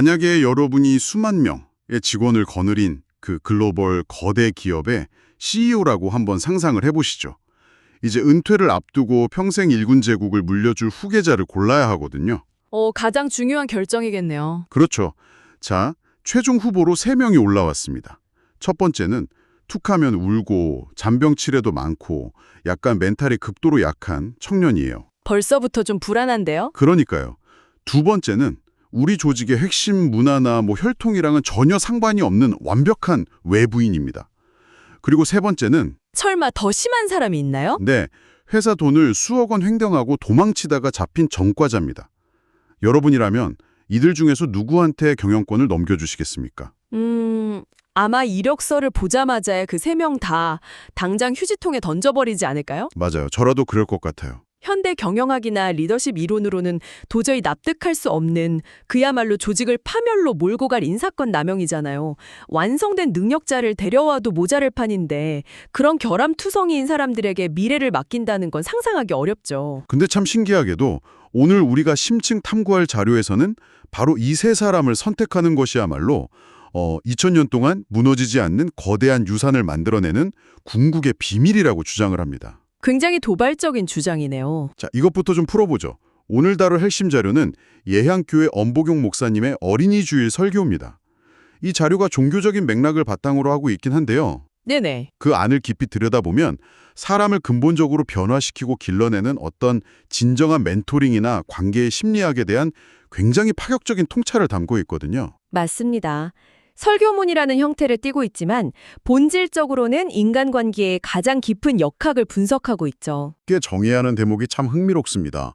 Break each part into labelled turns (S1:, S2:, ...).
S1: 만약에 여러분이 수만 명의 직원을 거느린 그 글로벌 거대 기업의 CEO라고 한번 상상을 해보시죠. 이제 은퇴를 앞두고 평생 일군 제국을 물려줄 후계자를 골라야 하거든요.
S2: 가장 중요한 결정이겠네요.
S1: 그렇죠. 자, 최종 후보로 3명이 올라왔습니다. 첫 번째는 툭하면 울고 잔병치레도 많고 약간 멘탈이 극도로 약한 청년이에요.
S2: 벌써부터 좀 불안한데요?
S1: 그러니까요. 두 번째는 우리 조직의 핵심 문화나 혈통이랑은 전혀 상관이 없는 완벽한 외부인입니다. 그리고 세 번째는
S2: 설마 더 심한 사람이 있나요?
S1: 네, 회사 돈을 수억 원 횡령하고 도망치다가 잡힌 전과자입니다. 여러분이라면 이들 중에서 누구한테 경영권을 넘겨주시겠습니까?
S2: 아마 이력서를 보자마자 그 3명 다 당장 휴지통에 던져버리지 않을까요?
S1: 맞아요. 저라도 그럴 것 같아요.
S2: 현대 경영학이나 리더십 이론으로는 도저히 납득할 수 없는 그야말로 조직을 파멸로 몰고 갈 인사권 남용이잖아요. 완성된 능력자를 데려와도 모자랄 판인데 그런 결함투성이인 사람들에게 미래를 맡긴다는 건 상상하기 어렵죠.
S1: 근데 참 신기하게도 오늘 우리가 심층 탐구할 자료에서는 바로 이 세 사람을 선택하는 것이야말로 2000년 동안 무너지지 않는 거대한 유산을 만들어내는 궁극의 비밀이라고 주장을 합니다.
S2: 굉장히 도발적인 주장이네요.
S1: 자, 이것부터 좀 풀어보죠. 오늘 다룰 핵심 자료는 예향교회 엄보경 목사님의 어린이 주일 설교입니다. 이 자료가 종교적인 맥락을 바탕으로 하고 있긴 한데요.
S2: 네네.
S1: 그 안을 깊이 들여다보면 사람을 근본적으로 변화시키고 길러내는 어떤 진정한 멘토링이나 관계의 심리학에 대한 굉장히 파격적인 통찰을 담고 있거든요.
S2: 맞습니다. 설교문이라는 형태를 띠고 있지만 본질적으로는 인간관계의 가장 깊은 역학을 분석하고 있죠.
S1: 꽤 정의해야 하는 대목이 참 흥미롭습니다.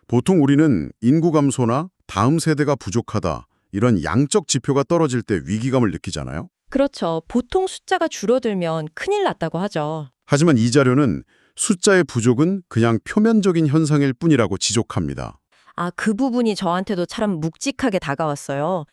S1: 보통 우리는 인구 감소나 다음 세대가 부족하다 이런 양적 지표가 떨어질 때 위기감을 느끼잖아요.
S3: 그렇죠. 보통 숫자가 줄어들면 큰일 났다고 하죠.
S1: 하지만 이 자료는 숫자의 부족은 그냥 표면적인 현상일 뿐이라고 지적합니다.
S3: 그 부분이 저한테도 참 묵직하게 다가왔어요.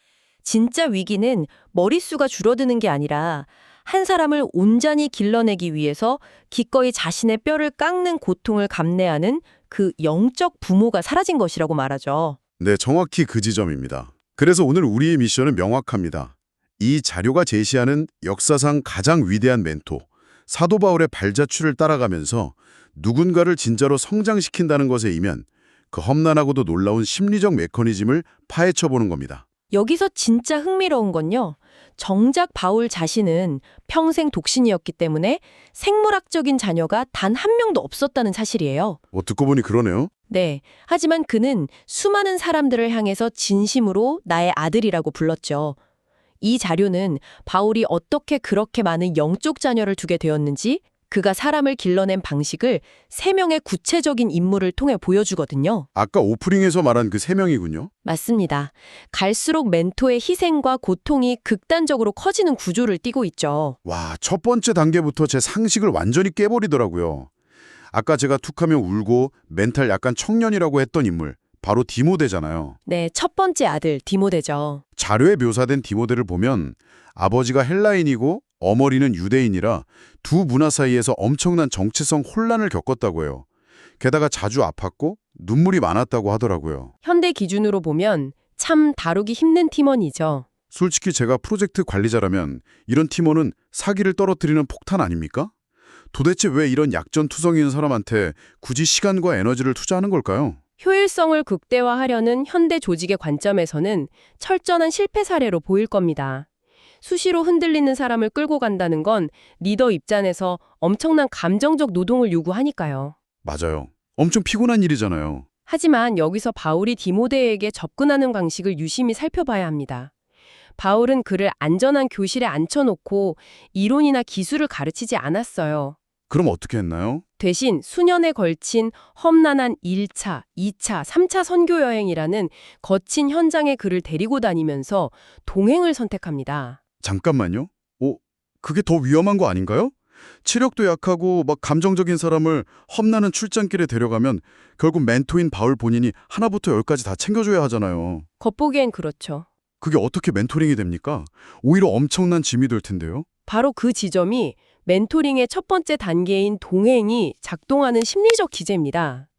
S3: 진짜 위기는 머릿수가 줄어드는 게 아니라 한 사람을 온전히 길러내기 위해서 기꺼이 자신의 뼈를 깎는 고통을 감내하는 그 영적 부모가 사라진 것이라고 말하죠.
S1: 네, 정확히 그 지점입니다. 그래서 오늘 우리의 미션은 명확합니다. 이 자료가 제시하는 역사상 가장 위대한 멘토, 사도 바울의 발자취를 따라가면서 누군가를 진짜로 성장시킨다는 것에 이면 그 험난하고도 놀라운 심리적 메커니즘을 파헤쳐보는 겁니다.
S3: 여기서 진짜 흥미로운 건요. 정작 바울 자신은 평생 독신이었기 때문에 생물학적인 자녀가 단 한 명도 없었다는 사실이에요.
S1: 듣고 보니 그러네요.
S3: 네. 하지만 그는 수많은 사람들을 향해서 진심으로 나의 아들이라고 불렀죠. 이 자료는 바울이 어떻게 그렇게 많은 영적 자녀를 두게 되었는지, 그가 사람을 길러낸 방식을 3명의 구체적인 인물을 통해 보여주거든요.
S1: 아까 오프닝에서 말한 그 3명이군요.
S3: 맞습니다. 갈수록 멘토의 희생과 고통이 극단적으로 커지는 구조를 띠고 있죠.
S1: 와, 첫 번째 단계부터 제 상식을 완전히 깨버리더라고요. 아까 제가 툭하면 울고 멘탈 약간 청년이라고 했던 인물, 바로 디모데잖아요.
S3: 네, 첫 번째 아들 디모데죠.
S1: 자료에 묘사된 디모데를 보면 아버지가 헬라인이고 어머니는 유대인이라 두 문화 사이에서 엄청난 정체성 혼란을 겪었다고 해요. 게다가 자주 아팠고 눈물이 많았다고 하더라고요.
S3: 현대 기준으로 보면 참 다루기 힘든 팀원이죠.
S1: 솔직히 제가 프로젝트 관리자라면 이런 팀원은 사기를 떨어뜨리는 폭탄 아닙니까? 도대체 왜 이런 약전투성이인 사람한테 굳이 시간과 에너지를 투자하는 걸까요?
S3: 효율성을 극대화하려는 현대 조직의 관점에서는 철저한 실패 사례로 보일 겁니다. 수시로 흔들리는 사람을 끌고 간다는 건 리더 입장에서 엄청난 감정적 노동을 요구하니까요.
S1: 맞아요. 엄청 피곤한 일이잖아요.
S3: 하지만 여기서 바울이 디모데에게 접근하는 방식을 유심히 살펴봐야 합니다. 바울은 그를 안전한 교실에 앉혀놓고 이론이나 기술을 가르치지 않았어요.
S1: 그럼 어떻게 했나요?
S3: 대신 수년에 걸친 험난한 1차, 2차, 3차 선교 여행이라는 거친 현장에 그를 데리고 다니면서 동행을 선택합니다.
S1: 잠깐만요. 그게 더 위험한 거 아닌가요? 체력도 약하고 감정적인 사람을 험난한 출장길에 데려가면 결국 멘토인 바울 본인이 하나부터 열까지 다 챙겨줘야 하잖아요.
S3: 겉보기엔 그렇죠.
S1: 그게 어떻게 멘토링이 됩니까? 오히려 엄청난 짐이 될 텐데요.
S3: 바로 그 지점이 멘토링의 첫 번째 단계인 동행이 작동하는 심리적 기제입니다.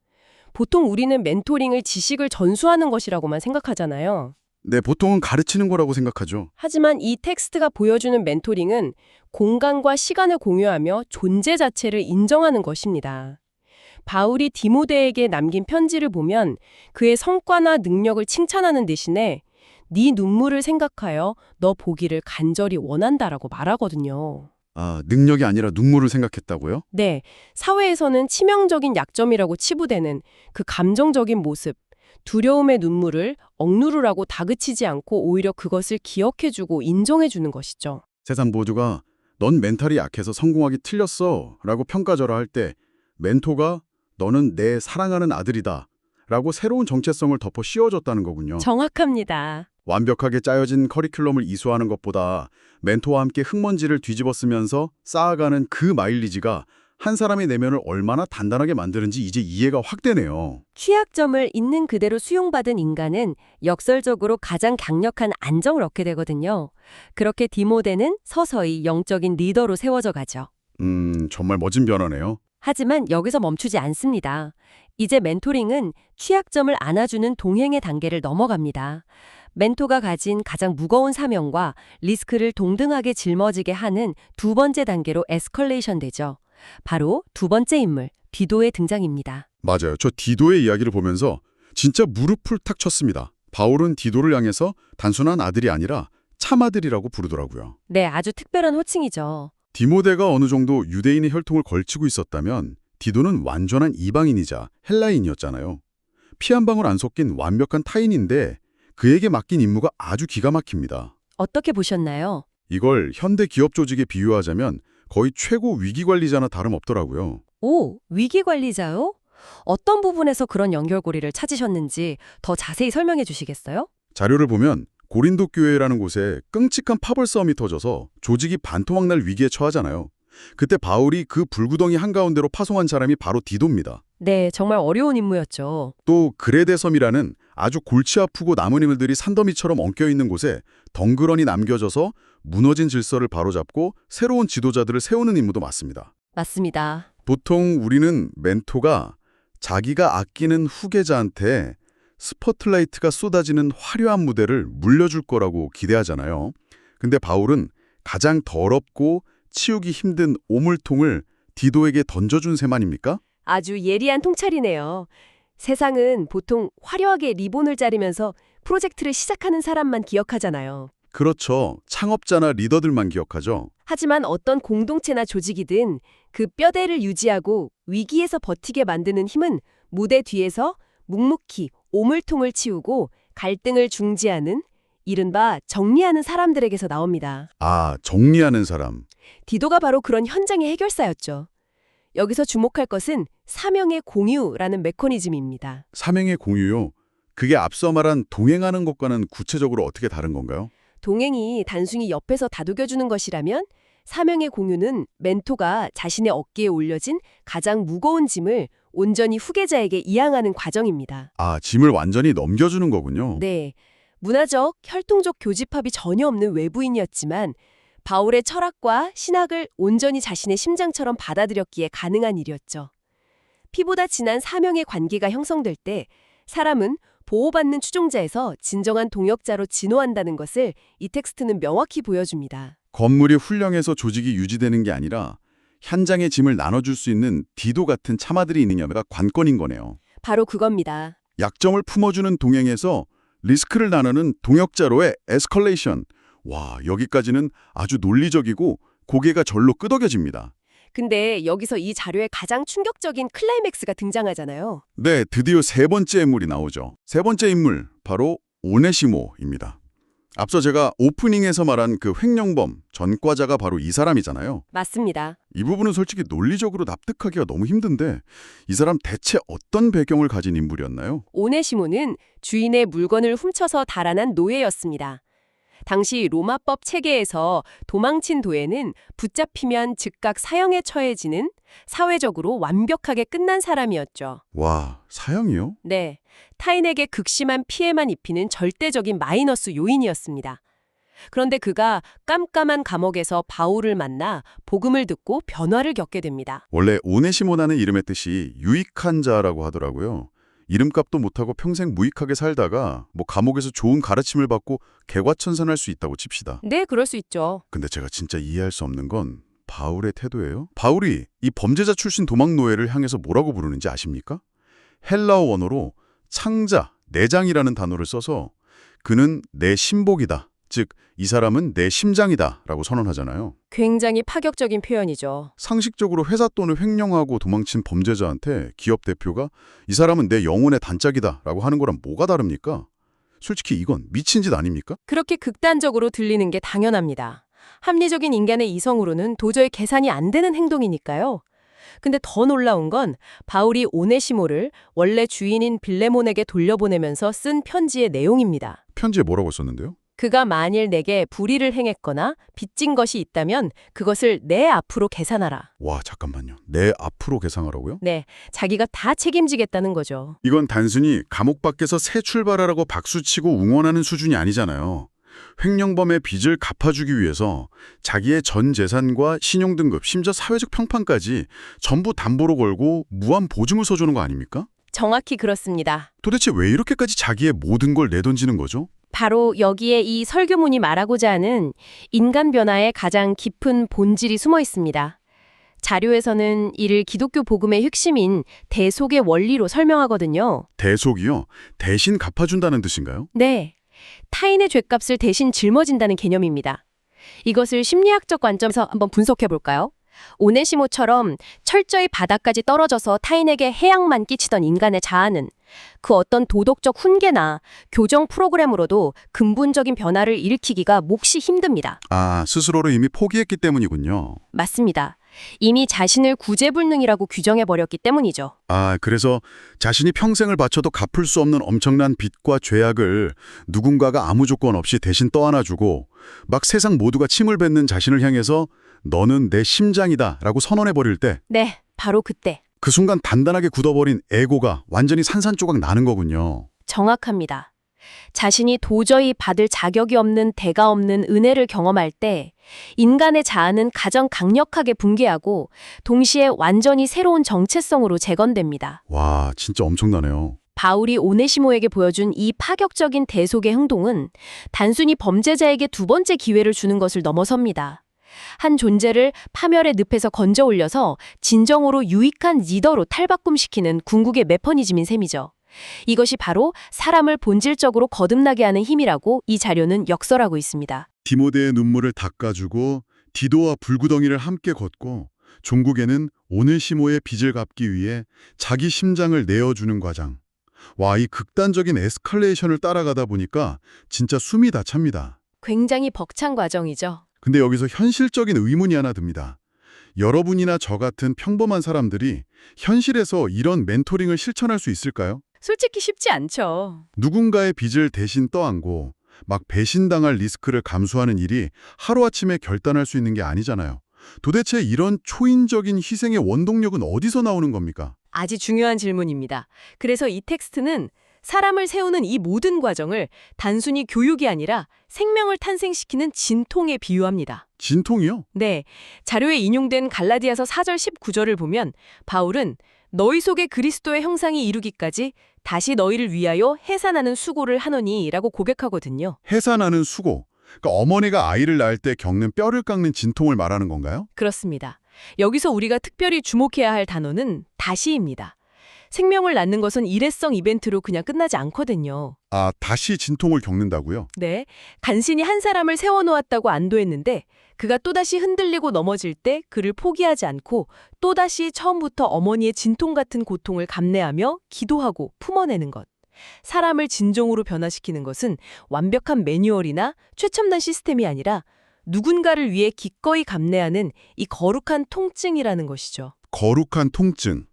S3: 보통 우리는 멘토링을 지식을 전수하는 것이라고만 생각하잖아요.
S1: 네, 보통은 가르치는 거라고 생각하죠.
S4: 하지만 이 텍스트가 보여주는 멘토링은 공간과 시간을 공유하며 존재 자체를 인정하는 것입니다. 바울이 디모데에게 남긴 편지를 보면 그의 성과나 능력을 칭찬하는 대신에 네 눈물을 생각하여 너 보기를 간절히 원한다라고 말하거든요.
S1: 아, 능력이 아니라 눈물을 생각했다고요?
S4: 네, 사회에서는 치명적인 약점이라고 치부되는 그 감정적인 모습, 두려움의 눈물을 억누르라고 다그치지 않고 오히려 그것을 기억해주고 인정해주는 것이죠.
S1: 세상 모두가 넌 멘탈이 약해서 성공하기 틀렸어 라고 평가절하 할 때 멘토가 너는 내 사랑하는 아들이다 라고 새로운 정체성을 덮어 씌워줬다는 거군요.
S4: 정확합니다.
S1: 완벽하게 짜여진 커리큘럼을 이수하는 것보다 멘토와 함께 흙먼지를 뒤집어 쓰면서 쌓아가는 그 마일리지가 한 사람의 내면을 얼마나 단단하게 만드는지 이제 이해가 확 되네요.
S3: 취약점을 있는 그대로 수용받은 인간은 역설적으로 가장 강력한 안정을 얻게 되거든요. 그렇게 디모데는 서서히 영적인 리더로 세워져 가죠.
S1: 정말 멋진 변화네요.
S3: 하지만 여기서 멈추지 않습니다. 이제 멘토링은 취약점을 안아주는 동행의 단계를 넘어갑니다. 멘토가 가진 가장 무거운 사명과 리스크를 동등하게 짊어지게 하는 두 번째 단계로 에스컬레이션 되죠. 바로 두 번째 인물, 디도의 등장입니다.
S1: 맞아요. 저 디도의 이야기를 보면서 진짜 무릎을 탁 쳤습니다. 바울은 디도를 향해서 단순한 아들이 아니라 참아들이라고 부르더라고요.
S3: 네, 아주 특별한 호칭이죠.
S1: 디모데가 어느 정도 유대인의 혈통을 걸치고 있었다면 디도는 완전한 이방인이자 헬라인이었잖아요. 피 한 방울 안 섞인 완벽한 타인인데 그에게 맡긴 임무가 아주 기가 막힙니다.
S3: 어떻게 보셨나요?
S1: 이걸 현대 기업 조직에 비유하자면 거의 최고 위기관리자나 다름없더라고요.
S3: 오, 위기관리자요? 어떤 부분에서 그런 연결고리를 찾으셨는지 더 자세히 설명해 주시겠어요?
S1: 자료를 보면 고린도 교회라는 곳에 끔찍한 파벌 싸움이 터져서 조직이 반토막 날 위기에 처하잖아요. 그때 바울이 그 불구덩이 한가운데로 파송한 사람이 바로 디도입니다.
S3: 네, 정말 어려운 임무였죠.
S1: 또 그레데 섬이라는 아주 골치 아프고 남은 인물들이 산더미처럼 엉켜있는 곳에 덩그러니 남겨져서 무너진 질서를 바로잡고 새로운 지도자들을 세우는 임무도 맞습니다.
S3: 맞습니다.
S1: 보통 우리는 멘토가 자기가 아끼는 후계자한테 스포트라이트가 쏟아지는 화려한 무대를 물려줄 거라고 기대하잖아요. 근데 바울은 가장 더럽고 치우기 힘든 오물통을 디도에게 던져준 셈 아닙니까?
S4: 아주 예리한 통찰이네요. 세상은 보통 화려하게 리본을 자르면서 프로젝트를 시작하는 사람만 기억하잖아요.
S1: 그렇죠. 창업자나 리더들만 기억하죠.
S4: 하지만 어떤 공동체나 조직이든 그 뼈대를 유지하고 위기에서 버티게 만드는 힘은 무대 뒤에서 묵묵히 오물통을 치우고 갈등을 중지하는 이른바 정리하는 사람들에게서 나옵니다.
S1: 아, 정리하는 사람.
S4: 디도가 바로 그런 현장의 해결사였죠. 여기서 주목할 것은 사명의 공유라는 메커니즘입니다.
S1: 사명의 공유요. 그게 앞서 말한 동행하는 것과는 구체적으로 어떻게 다른 건가요?
S4: 동행이 단순히 옆에서 다독여주는 것이라면 사명의 공유는 멘토가 자신의 어깨에 올려진 가장 무거운 짐을 온전히 후계자에게 이양하는 과정입니다.
S1: 아, 짐을 완전히 넘겨주는 거군요.
S4: 네, 문화적, 혈통적 교집합이 전혀 없는 외부인이었지만 바울의 철학과 신학을 온전히 자신의 심장처럼 받아들였기에 가능한 일이었죠. 피보다 진한 사명의 관계가 형성될 때 사람은 보호받는 추종자에서 진정한 동역자로 진화한다는 것을 이 텍스트는 명확히 보여줍니다.
S1: 건물이 훌륭해서 조직이 유지되는 게 아니라 현장의 짐을 나눠줄 수 있는 디도 같은 참아들이 있느냐가 관건인 거네요.
S4: 바로 그겁니다.
S1: 약점을 품어주는 동행에서 리스크를 나누는 동역자로의 에스컬레이션. 와, 여기까지는 아주 논리적이고 고개가 절로 끄덕여집니다.
S4: 근데 여기서 이 자료의 가장 충격적인 클라이맥스가 등장하잖아요.
S1: 네, 드디어 세 번째 인물이 나오죠. 세 번째 인물, 바로 오네시모입니다. 앞서 제가 오프닝에서 말한 그 횡령범, 전과자가 바로 이 사람이잖아요.
S4: 맞습니다.
S1: 이 부분은 솔직히 논리적으로 납득하기가 너무 힘든데 이 사람 대체 어떤 배경을 가진 인물이었나요?
S4: 오네시모는 주인의 물건을 훔쳐서 달아난 노예였습니다. 당시 로마법 체계에서 도망친 도예는 붙잡히면 즉각 사형에 처해지는 사회적으로 완벽하게 끝난 사람이었죠.
S1: 와, 사형이요?
S4: 네, 타인에게 극심한 피해만 입히는 절대적인 마이너스 요인이었습니다. 그런데 그가 깜깜한 감옥에서 바울을 만나 복음을 듣고 변화를 겪게 됩니다.
S1: 원래 오네시모라는 이름의 뜻이 유익한 자라고 하더라고요. 이름값도 못하고 평생 무익하게 살다가 뭐 감옥에서 좋은 가르침을 받고 개과천선할 수 있다고 칩시다.
S2: 네, 그럴 수 있죠.
S1: 근데 제가 진짜 이해할 수 없는 건 바울의 태도예요. 바울이 이 범죄자 출신 도망 노예를 향해서 뭐라고 부르는지 아십니까? 헬라어 원어로 창자, 내장이라는 단어를 써서 그는 내 신복이다. 즉, 이 사람은 내 심장이다 라고 선언하잖아요.
S2: 굉장히 파격적인 표현이죠.
S1: 상식적으로 회사 돈을 횡령하고 도망친 범죄자한테 기업 대표가 이 사람은 내 영혼의 단짝이다 라고 하는 거랑 뭐가 다릅니까? 솔직히 이건 미친 짓 아닙니까?
S2: 그렇게 극단적으로 들리는 게 당연합니다. 합리적인 인간의 이성으로는 도저히 계산이 안 되는 행동이니까요. 근데 더 놀라운 건 바울이 오네시모를 원래 주인인 빌레몬에게 돌려보내면서 쓴 편지의 내용입니다.
S1: 편지에 뭐라고 썼는데요?
S2: 그가 만일 내게 불의를 행했거나 빚진 것이 있다면 그것을 내 앞으로 계산하라.
S1: 와, 잠깐만요. 내 앞으로 계상하라고요?
S2: 네, 자기가 다 책임지겠다는 거죠.
S1: 이건 단순히 감옥 밖에서 새 출발하라고 박수치고 응원하는 수준이 아니잖아요. 횡령범의 빚을 갚아주기 위해서 자기의 전 재산과 신용등급, 심지어 사회적 평판까지 전부 담보로 걸고 무한 보증을 서주는 거 아닙니까?
S2: 정확히 그렇습니다.
S1: 도대체 왜 이렇게까지 자기의 모든 걸 내던지는 거죠?
S3: 바로 여기에 이 설교문이 말하고자 하는 인간 변화의 가장 깊은 본질이 숨어 있습니다. 자료에서는 이를 기독교 복음의 핵심인 대속의 원리로 설명하거든요.
S1: 대속이요? 대신 갚아준다는 뜻인가요?
S3: 네, 타인의 죄값을 대신 짊어진다는 개념입니다. 이것을 심리학적 관점에서 한번 분석해 볼까요? 오네시모처럼 철저히 바닥까지 떨어져서 타인에게 해악만 끼치던 인간의 자아는 그 어떤 도덕적 훈계나 교정 프로그램으로도 근본적인 변화를 일으키기가 몹시 힘듭니다.
S1: 아, 스스로를 이미 포기했기 때문이군요.
S3: 맞습니다. 이미 자신을 구제불능이라고 규정해버렸기 때문이죠.
S1: 아, 그래서 자신이 평생을 바쳐도 갚을 수 없는 엄청난 빚과 죄악을 누군가가 아무 조건 없이 대신 떠안아주고 막 세상 모두가 침을 뱉는 자신을 향해서 너는 내 심장이다 라고 선언해버릴 때
S3: 네, 바로 그때.
S1: 그 순간 단단하게 굳어버린 에고가 완전히 산산조각 나는 거군요.
S3: 정확합니다. 자신이 도저히 받을 자격이 없는 대가 없는 은혜를 경험할 때 인간의 자아는 가장 강력하게 붕괴하고 동시에 완전히 새로운 정체성으로 재건됩니다.
S1: 와, 진짜 엄청나네요.
S3: 바울이 오네시모에게 보여준 이 파격적인 대속의 행동은 단순히 범죄자에게 두 번째 기회를 주는 것을 넘어섭니다. 한 존재를 파멸의 늪에서 건져 올려서 진정으로 유익한 리더로 탈바꿈시키는 궁극의 메커니즘인 셈이죠. 이것이 바로 사람을 본질적으로 거듭나게 하는 힘이라고 이 자료는 역설하고 있습니다.
S1: 디모데의 눈물을 닦아주고 디도와 불구덩이를 함께 걷고 종국에는 오네시모의 빚을 갚기 위해 자기 심장을 내어주는 과정. 와, 이 극단적인 에스컬레이션을 따라가다 보니까 진짜 숨이 다 찹니다.
S2: 굉장히 벅찬 과정이죠.
S1: 근데 여기서 현실적인 의문이 하나 듭니다. 여러분이나 저 같은 평범한 사람들이 현실에서 이런 멘토링을 실천할 수 있을까요?
S2: 솔직히 쉽지 않죠.
S1: 누군가의 빚을 대신 떠안고 막 배신당할 리스크를 감수하는 일이 하루아침에 결단할 수 있는 게 아니잖아요. 도대체 이런 초인적인 희생의 원동력은 어디서 나오는 겁니까?
S2: 아주 중요한 질문입니다. 그래서 이 텍스트는 사람을 세우는 이 모든 과정을 단순히 교육이 아니라 생명을 탄생시키는 진통에 비유합니다.
S1: 진통이요?
S2: 네, 자료에 인용된 갈라디아서 4절 19절을 보면 바울은 너희 속에 그리스도의 형상이 이루기까지 다시 너희를 위하여 해산하는 수고를 하노니 라고 고백하거든요.
S1: 해산하는 수고. 그러니까 어머니가 아이를 낳을 때 겪는 뼈를 깎는 진통을 말하는 건가요?
S2: 그렇습니다. 여기서 우리가 특별히 주목해야 할 단어는 다시입니다. 생명을 낳는 것은 일회성 이벤트로 그냥 끝나지 않거든요.
S1: 아, 다시 진통을 겪는다고요?
S2: 네, 간신히 한 사람을 세워놓았다고 안도했는데 그가 또다시 흔들리고 넘어질 때 그를 포기하지 않고 또다시 처음부터 어머니의 진통 같은 고통을 감내하며 기도하고 품어내는 것. 사람을 진정으로 변화시키는 것은 완벽한 매뉴얼이나 최첨단 시스템이 아니라 누군가를 위해 기꺼이 감내하는 이 거룩한 통증이라는 것이죠.
S1: 거룩한 통증.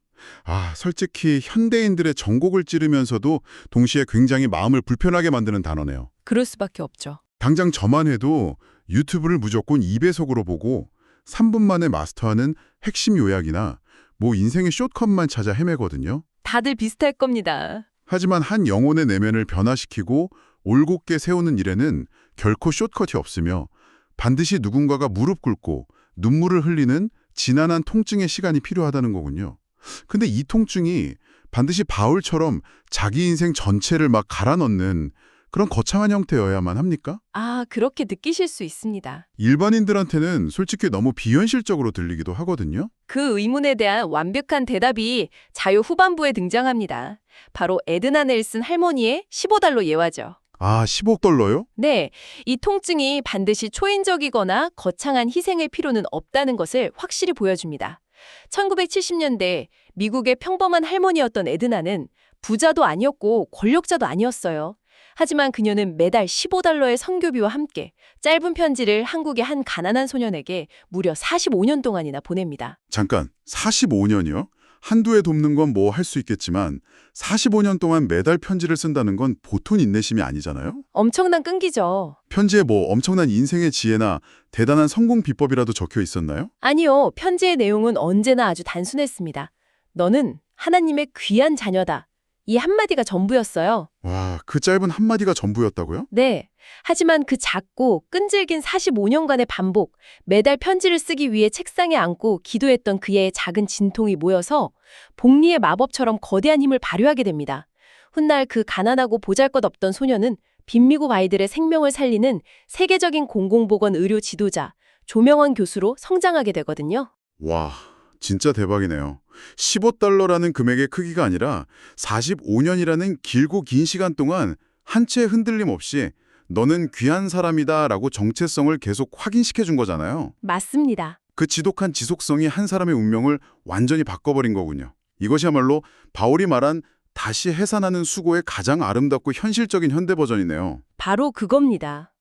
S1: 아, 솔직히 현대인들의 전곡을 찌르면서도 동시에 굉장히 마음을 불편하게 만드는 단어네요.
S2: 그럴 수밖에 없죠.
S1: 당장 저만 해도 유튜브를 무조건 2배속으로 보고 3분 만에 마스터하는 핵심 요약이나 뭐 인생의 숏컷만 찾아 헤매거든요.
S2: 다들 비슷할 겁니다.
S1: 하지만 한 영혼의 내면을 변화시키고 올곧게 세우는 일에는 결코 숏컷이 없으며 반드시 누군가가 무릎 꿇고 눈물을 흘리는 지난한 통증의 시간이 필요하다는 거군요. 근데 이 통증이 반드시 바울처럼 자기 인생 전체를 막 갈아 넣는 그런 거창한 형태여야만 합니까?
S4: 아, 그렇게 느끼실 수 있습니다.
S1: 일반인들한테는 솔직히 너무 비현실적으로 들리기도 하거든요.
S4: 그 의문에 대한 완벽한 대답이 자유 후반부에 등장합니다. 바로 에드나 넬슨 할머니의 15달러 예화죠.
S1: 아, 15달러요?
S4: 네, 이 통증이 반드시 초인적이거나 거창한 희생의 필요는 없다는 것을 확실히 보여줍니다. 1970년대 미국의 평범한 할머니였던 에드나는 부자도 아니었고 권력자도 아니었어요. 하지만 그녀는 매달 15달러의 선교비와 함께 짧은 편지를 한국의 한 가난한 소년에게 무려 45년 동안이나 보냅니다.
S1: 잠깐, 45년이요? 한두 해 돕는 건 뭐 할 수 있겠지만 45년 동안 매달 편지를 쓴다는 건 보통 인내심이 아니잖아요?
S4: 엄청난 끈기죠.
S1: 편지에 뭐 엄청난 인생의 지혜나 대단한 성공 비법이라도 적혀 있었나요?
S4: 아니요, 편지의 내용은 언제나 아주 단순했습니다. 너는 하나님의 귀한 자녀다. 이 한마디가 전부였어요.
S1: 와, 그 짧은 한마디가 전부였다고요?
S4: 네. 하지만 그 작고 끈질긴 45년간의 반복, 매달 편지를 쓰기 위해 책상에 앉고 기도했던 그의 작은 진통이 모여서 복리의 마법처럼 거대한 힘을 발휘하게 됩니다. 훗날 그 가난하고 보잘것없던 소녀는 빈미국 아이들의 생명을 살리는 세계적인 공공보건 의료 지도자, 조명원 교수로 성장하게 되거든요.
S1: 와, 진짜 대박이네요. 15달러라는 금액의 크기가 아니라 45년이라는 길고 긴 시간 동안 한 채의 흔들림 없이 너는 귀한 사람이다 라고 정체성을 계속 확인시켜 준 거잖아요.
S4: 맞습니다.
S1: 그 지독한 지속성이 한 사람의 운명을 완전히 바꿔버린 거군요. 이것이야말로 바울이 말한 다시 해산하는 수고의 가장 아름답고 현실적인 현대 버전이네요.
S4: 바로 그겁니다.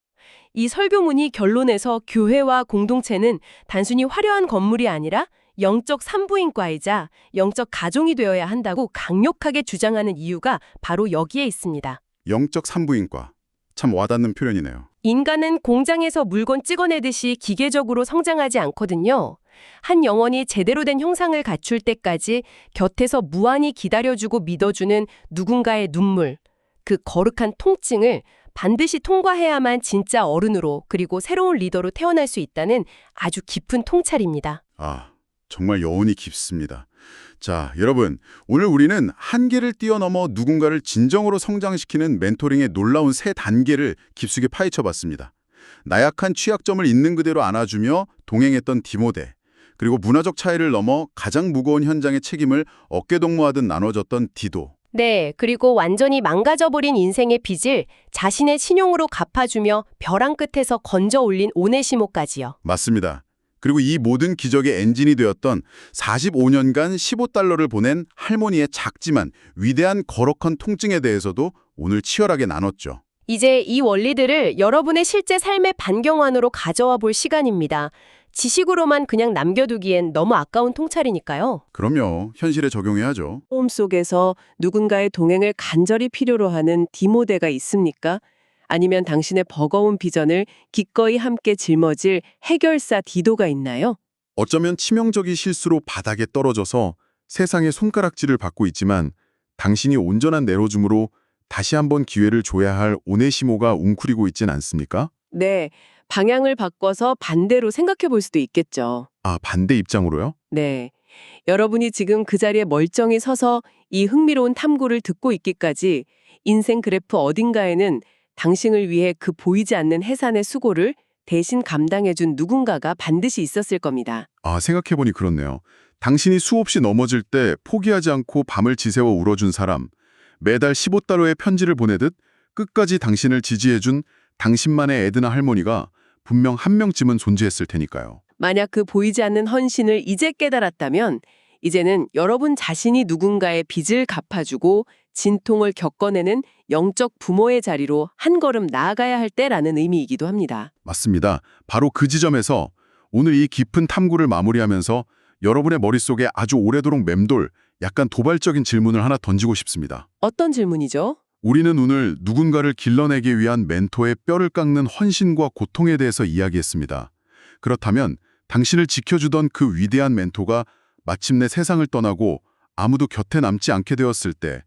S4: 이 설교문이 결론에서 교회와 공동체는 단순히 화려한 건물이 아니라 영적 산부인과이자 영적 가정이 되어야 한다고 강력하게 주장하는 이유가 바로 여기에 있습니다.
S1: 영적 산부인과. 참 와닿는 표현이네요.
S4: 인간은 공장에서 물건 찍어내듯이 기계적으로 성장하지 않거든요. 한 영혼이 제대로 된 형상을 갖출 때까지 곁에서 무한히 기다려주고 믿어주는 누군가의 눈물, 그 거룩한 통증을 반드시 통과해야만 진짜 어른으로 그리고 새로운 리더로 태어날 수 있다는 아주 깊은 통찰입니다.
S1: 아, 정말 여운이 깊습니다. 자, 여러분, 오늘 우리는 한계를 뛰어넘어 누군가를 진정으로 성장시키는 멘토링의 놀라운 세 단계를 깊숙이 파헤쳐봤습니다. 나약한 취약점을 있는 그대로 안아주며 동행했던 디모데, 그리고 문화적 차이를 넘어 가장 무거운 현장의 책임을 어깨동무하듯 나눠줬던 디도.
S4: 네, 그리고 완전히 망가져버린 인생의 빚을 자신의 신용으로 갚아주며 벼랑 끝에서 건져 올린 오네시모까지요.
S1: 맞습니다. 그리고 이 모든 기적의 엔진이 되었던 45년간 15달러를 보낸 할머니의 작지만 위대한 거룩한 통증에 대해서도 오늘 치열하게 나눴죠.
S4: 이제 이 원리들을 여러분의 실제 삶의 반경환으로 가져와 볼 시간입니다. 지식으로만 그냥 남겨두기엔 너무 아까운 통찰이니까요.
S1: 그럼요. 현실에 적용해야죠.
S5: 삶 속에서 누군가의 동행을 간절히 필요로 하는 디모데가 있습니까? 아니면 당신의 버거운 비전을 기꺼이 함께 짊어질 해결사 디도가 있나요?
S1: 어쩌면 치명적인 실수로 바닥에 떨어져서 세상의 손가락질을 받고 있지만 당신이 온전한 내로줌으로 다시 한번 기회를 줘야 할 오네시모가 웅크리고 있진 않습니까?
S5: 네, 방향을 바꿔서 반대로 생각해 볼 수도 있겠죠.
S1: 아, 반대 입장으로요?
S5: 네, 여러분이 지금 그 자리에 멀쩡히 서서 이 흥미로운 탐구를 듣고 있기까지 인생 그래프 어딘가에는 당신을 위해 그 보이지 않는 해산의 수고를 대신 감당해준 누군가가 반드시 있었을 겁니다.
S1: 아, 생각해보니 그렇네요. 당신이 수없이 넘어질 때 포기하지 않고 밤을 지새워 울어준 사람, 매달 15달러의 편지를 보내듯 끝까지 당신을 지지해준 당신만의 에드나 할머니가 분명 한 명쯤은 존재했을 테니까요.
S5: 만약 그 보이지 않는 헌신을 이제 깨달았다면 이제는 여러분 자신이 누군가의 빚을 갚아주고 진통을 겪어내는 영적 부모의 자리로 한 걸음 나아가야 할 때라는 의미이기도 합니다.
S1: 맞습니다. 바로 그 지점에서 오늘 이 깊은 탐구를 마무리하면서 여러분의 머릿속에 아주 오래도록 맴돌 약간 도발적인 질문을 하나 던지고 싶습니다.
S5: 어떤 질문이죠?
S1: 우리는 오늘 누군가를 길러내기 위한 멘토의 뼈를 깎는 헌신과 고통에 대해서 이야기했습니다. 그렇다면 당신을 지켜주던 그 위대한 멘토가 마침내 세상을 떠나고 아무도 곁에 남지 않게 되었을 때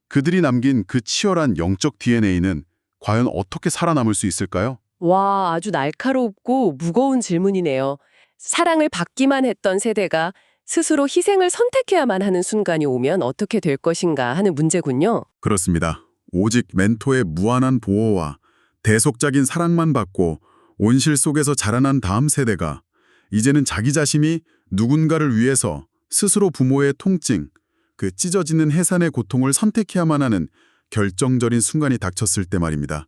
S1: 그들이 남긴 그 치열한 영적 DNA는 과연 어떻게 살아남을 수 있을까요?
S5: 와, 아주 날카롭고 무거운 질문이네요. 사랑을 받기만 했던 세대가 스스로 희생을 선택해야만 하는 순간이 오면 어떻게 될 것인가 하는 문제군요.
S1: 그렇습니다. 오직 멘토의 무한한 보호와 대속적인 사랑만 받고 온실 속에서 자라난 다음 세대가 이제는 자기 자신이 누군가를 위해서 스스로 부모의 통증, 그 찢어지는 해산의 고통을 선택해야만 하는 결정적인 순간이 닥쳤을 때 말입니다.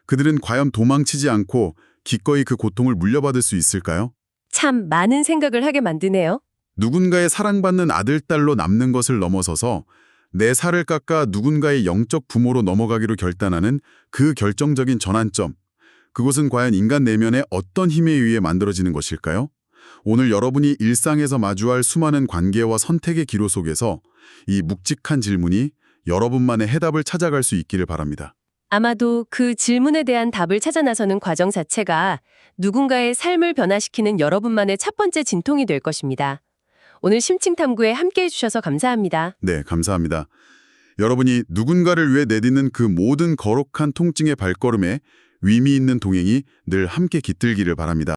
S1: 그들은 과연 도망치지 않고 기꺼이 그 고통을 물려받을 수 있을까요?
S5: 참 많은 생각을 하게 만드네요.
S1: 누군가의 사랑받는 아들, 딸로 남는 것을 넘어서서 내 살을 깎아 누군가의 영적 부모로 넘어가기로 결단하는 그 결정적인 전환점. 그것은 과연 인간 내면의 어떤 힘에 의해 만들어지는 것일까요? 오늘 여러분이 일상에서 마주할 수많은 관계와 선택의 기로 속에서 이 묵직한 질문이 여러분만의 해답을 찾아갈 수 있기를 바랍니다.
S5: 아마도 그 질문에 대한 답을 찾아 나서는 과정 자체가 누군가의 삶을 변화시키는 여러분만의 첫 번째 진통이 될 것입니다. 오늘 심층탐구에 함께해 주셔서 감사합니다.
S1: 네, 감사합니다. 여러분이 누군가를 위해 내딛는 그 모든 거룩한 통증의 발걸음에 의미 있는 동행이 늘 함께 깃들기를 바랍니다.